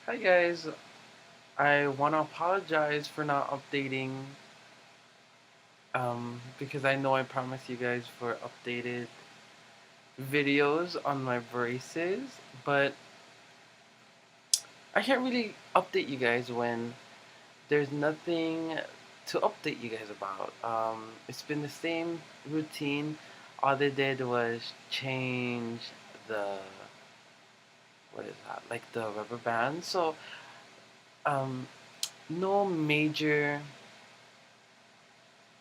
Hi guys, I want to apologize for not updating because I know I promised you guys for updated videos on my braces, but I can't really update you guys when there's nothing to update you guys about. It's been the same routine. All they did was change the what is that? Like the rubber band. So um, no major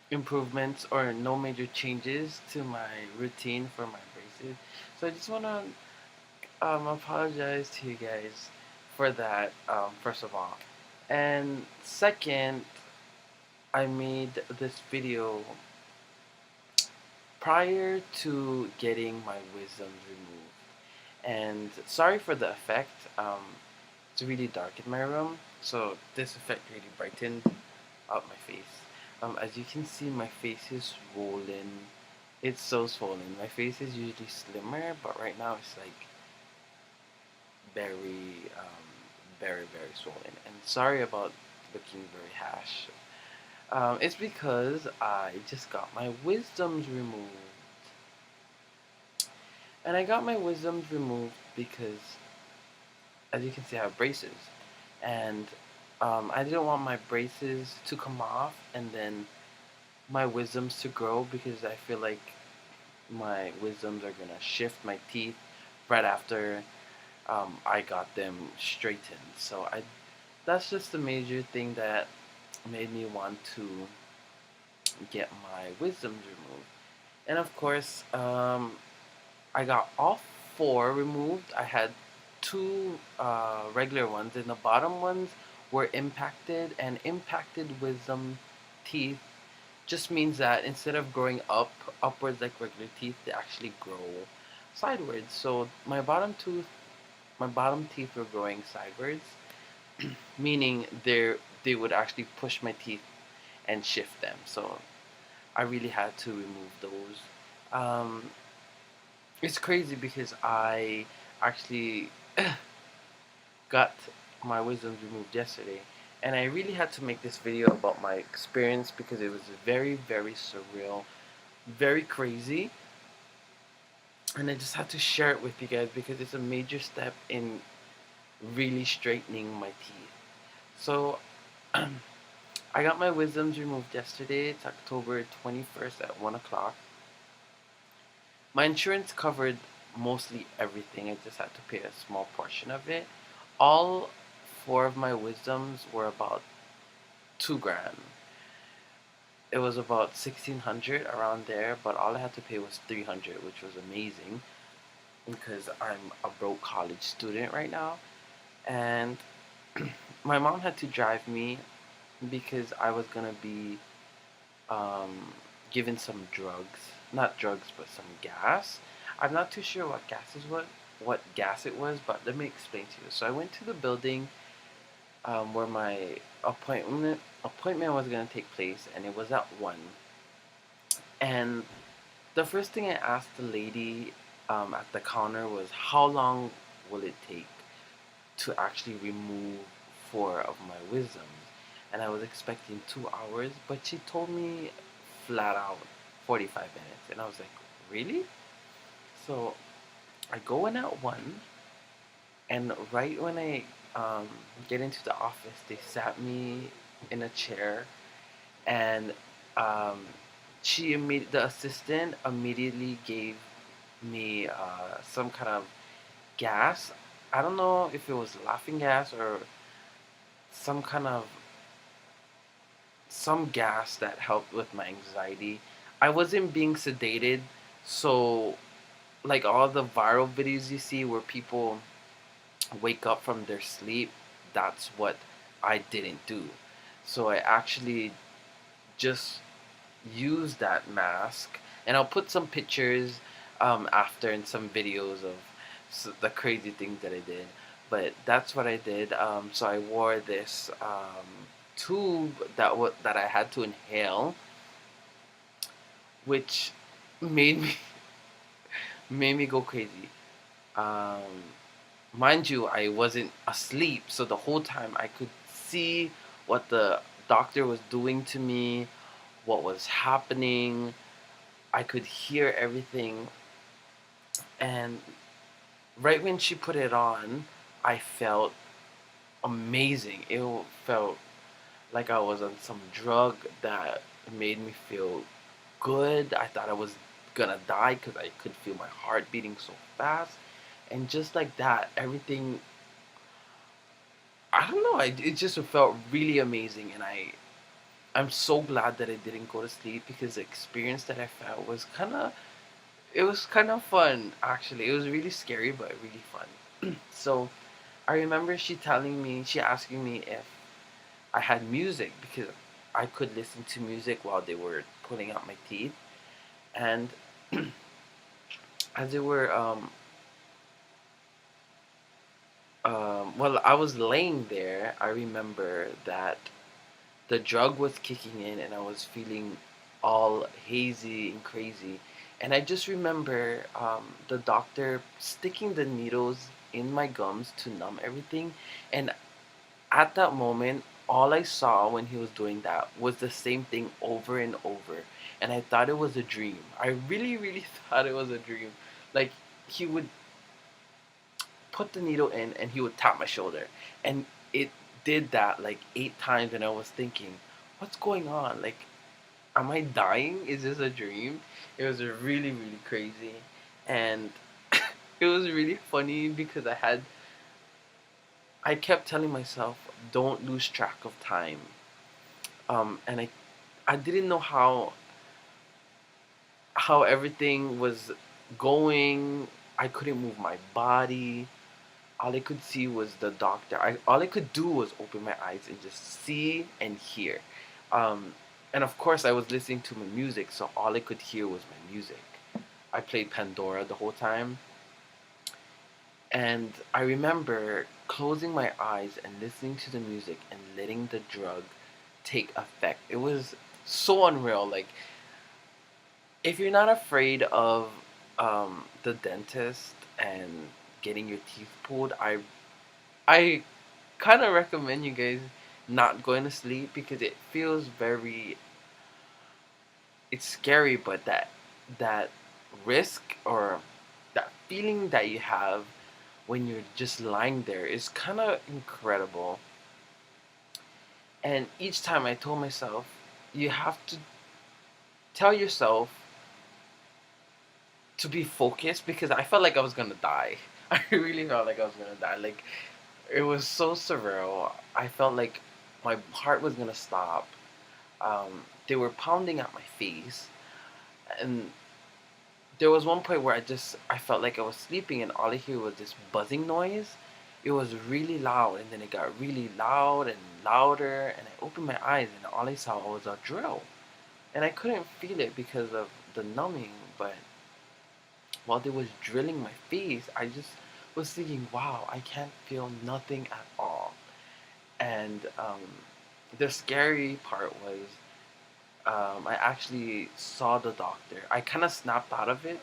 improvements or no major changes to my routine for my braces. So I just want to apologize to you guys for that, first of all. And second, I made this video prior to getting my wisdoms removed. And sorry for the effect. It's really dark in my room, so this effect really brightened up my face. As you can see, my face is swollen. It's so swollen. My face is usually slimmer, but right now it's like very, very swollen. And sorry about looking very hash. It's because I just got my wisdoms removed. And I got my wisdoms removed because, as you can see, I have braces. And I didn't want my braces to come off and then my wisdoms to grow because I feel like my wisdoms are gonna shift my teeth right after I got them straightened. So that's just the major thing that made me want to get my wisdoms removed. And of course, I got all four removed. I had two regular ones, and the bottom ones were impacted, and impacted wisdom teeth just means that instead of growing upwards like regular teeth, they actually grow sideways. So my bottom teeth were growing sideways, meaning they would actually push my teeth and shift them. So I really had to remove those. Um, it's crazy because I actually got my wisdoms removed yesterday, and I really had to make this video about my experience because it was very surreal, very crazy, and I just had to share it with you guys because it's a major step in really straightening my teeth. So I got my wisdoms removed yesterday. It's October 21st at 1 o'clock. My insurance covered mostly everything. I just had to pay a small portion of it. All four of my wisdoms were about 2 grand. It was about 1,600 around there, but all I had to pay was 300, which was amazing because I'm a broke college student right now. And my mom had to drive me because I was gonna be given some drugs, not drugs, but some gas. I'm not too sure what gas it was, but let me explain to you. So I went to the building where my appointment was gonna take place, and it was at 1. And the first thing I asked the lady at the counter was, "How long will it take to actually remove four of my wisdoms?" And I was expecting 2 hours, but she told me flat out 45 minutes. And I was like, really? So I go in at 1, and right when I um, get into the office, they sat me in a chair, and um, the assistant immediately gave me some kind of gas. I don't know if it was laughing gas or some kind of some gas that helped with my anxiety. I wasn't being sedated, so like all the viral videos you see where people wake up from their sleep, that's what I didn't do. So I actually just used that mask, and I'll put some pictures after and some videos of the crazy things that I did. But that's what I did. So I wore this tube that I had to inhale, which made me made me go crazy. Um, mind you, I wasn't asleep, so the whole time I could see what the doctor was doing to me, what was happening. I could hear everything. And right when she put it on, I felt amazing. It felt like I was on some drug that made me feel good. I thought I was gonna die because I could feel my heart beating so fast. And just like that, everything, I don't know, it just felt really amazing. And I'm so glad that I didn't go to sleep because the experience that I felt was it was kind of fun actually. It was really scary, but really fun. So I remember she asking me if I had music because I could listen to music while they were pulling out my teeth. And as they were, well, I was laying there. I remember that the drug was kicking in and I was feeling all hazy and crazy. And I just remember the doctor sticking the needles in my gums to numb everything. And at that moment, all I saw when he was doing that was the same thing over and over. And I thought it was a dream. I really, really thought it was a dream. Like, he would put the needle in and he would tap my shoulder. And it did that like 8 times. And I was thinking, what's going on? Like, am I dying? Is this a dream? It was really, really crazy. And it was really funny because I kept telling myself, don't lose track of time. And I didn't know how everything was going. I couldn't move my body. All I could see was the doctor. All I could do was open my eyes and just see and hear. Um, and of course, I was listening to my music, so all I could hear was my music. I played Pandora the whole time, and I remember closing my eyes and listening to the music and letting the drug take effect. It was so unreal. Like, if you're not afraid of the dentist and getting your teeth pulled, I kind of recommend you guys not going to sleep because it feels very, it's scary, but that risk or that feeling that you have when you're just lying there is kind of incredible. And each time I told myself, you have to tell yourself to be focused because I felt like I was gonna die. I really felt like I was gonna die. Like, it was so surreal. I felt like my heart was gonna stop. They were pounding at my face, and there was one point where I felt like I was sleeping, and all I hear was this buzzing noise. It was really loud, and then it got really loud and louder, and I opened my eyes, and all I saw was a drill, and I couldn't feel it because of the numbing, but while they was drilling my face, I just was thinking, wow, I can't feel nothing at all. And the scary part was I actually saw the doctor. I kind of snapped out of it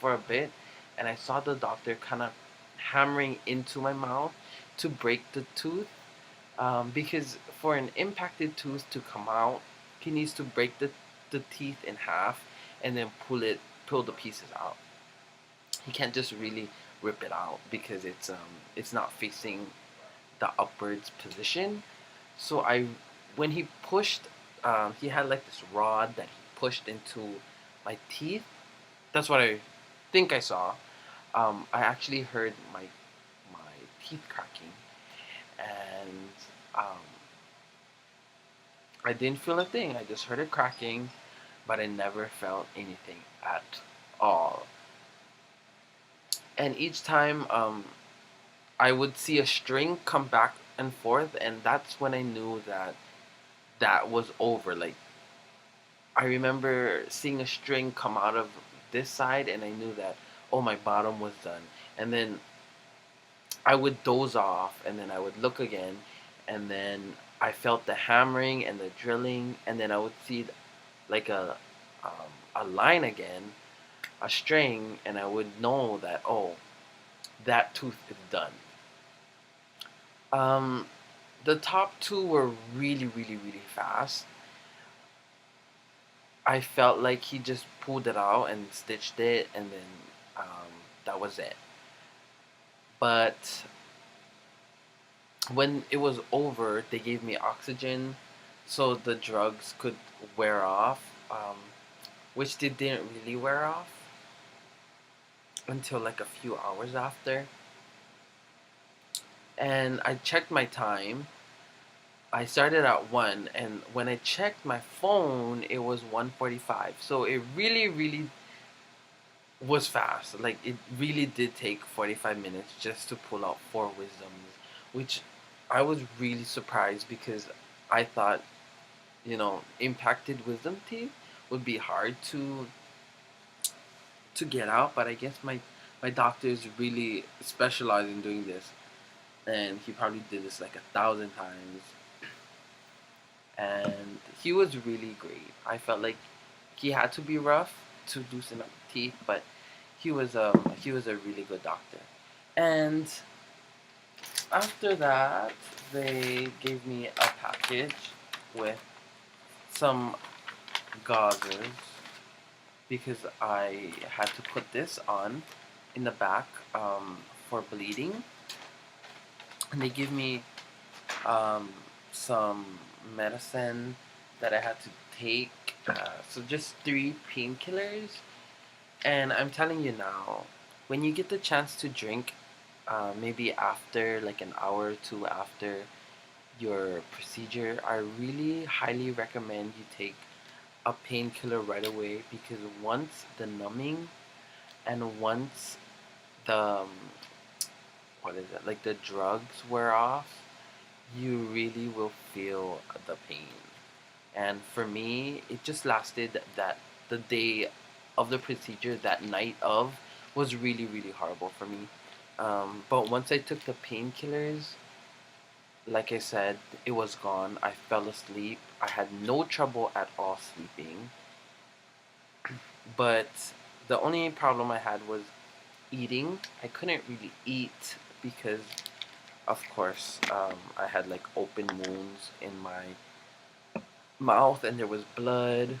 for a bit, and I saw the doctor kind of hammering into my mouth to break the tooth. Because for an impacted tooth to come out, he needs to break the teeth in half and then pull the pieces out. He can't just really rip it out because it's not facing the upwards position. So when he pushed, he had like this rod that he pushed into my teeth. That's what I think I saw. I actually heard my teeth cracking, and um, I didn't feel a thing. I just heard it cracking, but I never felt anything at all. And each time, I would see a string come back and forth, and that's when I knew that that was over. Like, I remember seeing a string come out of this side, and I knew that, oh, my bottom was done. And then I would doze off, and then I would look again, and then I felt the hammering and the drilling, and then I would see like a line again, a string, and I would know that, oh, that tooth is done. Um, the top two were really, really, really fast. I felt like he just pulled it out and stitched it, and then that was it. But when it was over, they gave me oxygen so the drugs could wear off, which they didn't really wear off until like a few hours after. And I checked my time. I started at 1, and when I checked my phone, it was 1:45. So it really, really was fast. Like it really did take 45 minutes just to pull out 4 wisdoms, which I was really surprised because I thought, impacted wisdom teeth would be hard to get out, but I guess my doctor is really specialized in doing this, and he probably did this like 1,000 times, and he was really great. I felt like he had to be rough to loosen up the teeth, but he was a really good doctor. And after that, they gave me a package with some gauzes because I had to put this on in the back for bleeding. And they give me um, some medicine that I had to take. So just 3 painkillers. And I'm telling you now, when you get the chance to drink, maybe after like an hour or two after your procedure, I really highly recommend you take a painkiller right away because once the numbing and once the what is it like the drugs wear off, you really will feel the pain. And for me, it just lasted that the day of the procedure, that night of, was really, really horrible for me. But once I took the painkillers, like I said, it was gone. I fell asleep. I had no trouble at all sleeping. But the only problem I had was eating. I couldn't really eat because, of course, I had like open wounds in my mouth and there was blood.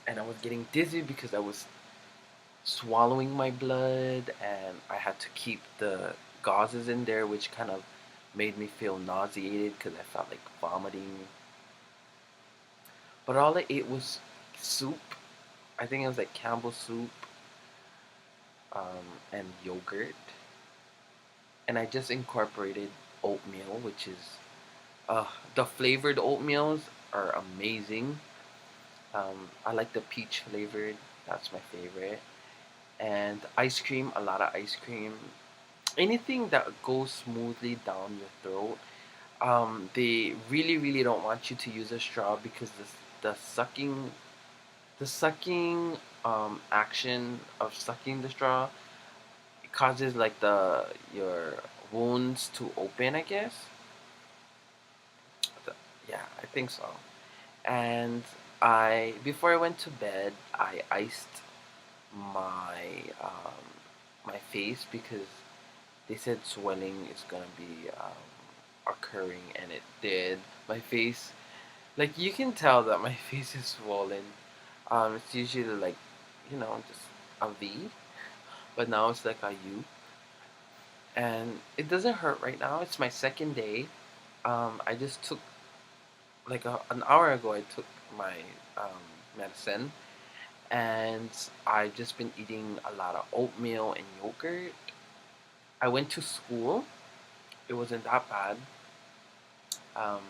And I was getting dizzy because I was swallowing my blood, and I had to keep the gauzes in there, which kind of made me feel nauseated because I felt like vomiting. But all I ate was soup. I think it was like Campbell soup and yogurt. And I just incorporated oatmeal, which is the flavored oatmeals are amazing. I like the peach flavored. That's my favorite. And ice cream, a lot of ice cream. Anything that goes smoothly down your throat. They really, really don't want you to use a straw because the sucking action of sucking the straw causes like the your wounds to open. I guess. Yeah, I think so. And I before I went to bed, I iced my my face because they said swelling is gonna be occurring, and it did. My face, like you can tell that my face is swollen. It's usually like, just a V, but now it's like a U, and it doesn't hurt right now. It's my second day. I just took like an hour ago. I took my medicine, and I've just been eating a lot of oatmeal and yogurt. I went to school. It wasn't that bad. Um,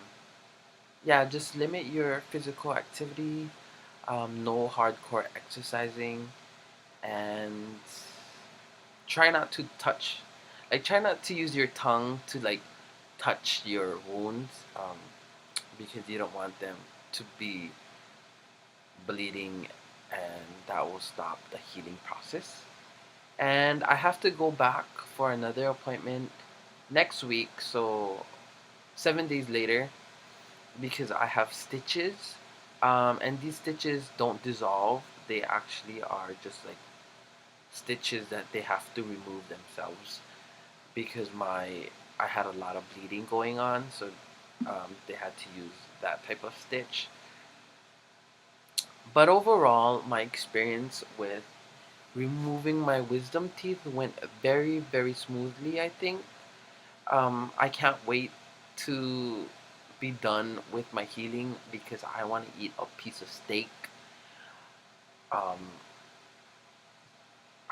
yeah, just limit your physical activity. No hardcore exercising, and try not to touch. Like, try not to use your tongue to like touch your wounds, because you don't want them to be bleeding, and that will stop the healing process. And I have to go back for another appointment next week, so 7 days later, because I have stitches, and these stitches don't dissolve. They actually are just like stitches that they have to remove themselves because I had a lot of bleeding going on, so they had to use that type of stitch. But overall, my experience with removing my wisdom teeth went very, very smoothly, I think. I can't wait to be done with my healing because I want to eat a piece of steak. Um,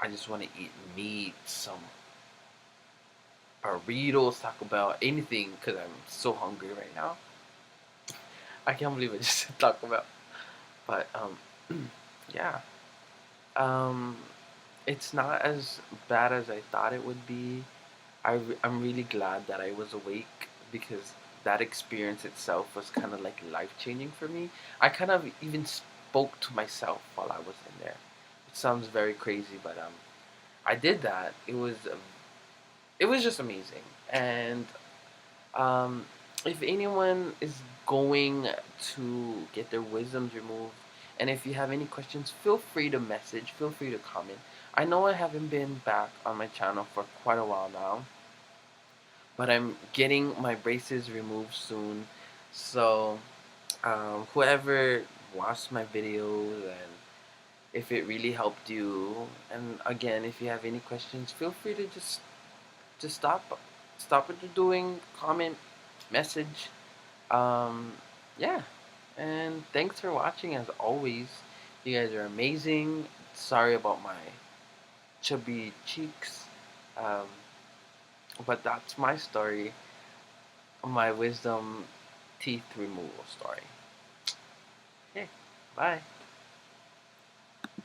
I just want to eat meat, some burritos, Taco Bell, anything because I'm so hungry right now. I can't believe I just said Taco Bell. But, yeah. Um, it's not as bad as I thought it would be. I'm really glad that I was awake because that experience itself was kind of like life changing for me. I kind of even spoke to myself while I was in there. It sounds very crazy, but I did that. It was just amazing. And um, if anyone is going to get their wisdoms removed, and if you have any questions, feel free to message. Feel free to comment. I know I haven't been back on my channel for quite a while now, but I'm getting my braces removed soon. So, whoever watched my videos and if it really helped you, and again, if you have any questions, feel free to just stop what you're doing, comment, message. Um, yeah, and thanks for watching as always. You guys are amazing. Sorry about my chubby cheeks. Um, but that's my story, my wisdom teeth removal story. Okay, bye.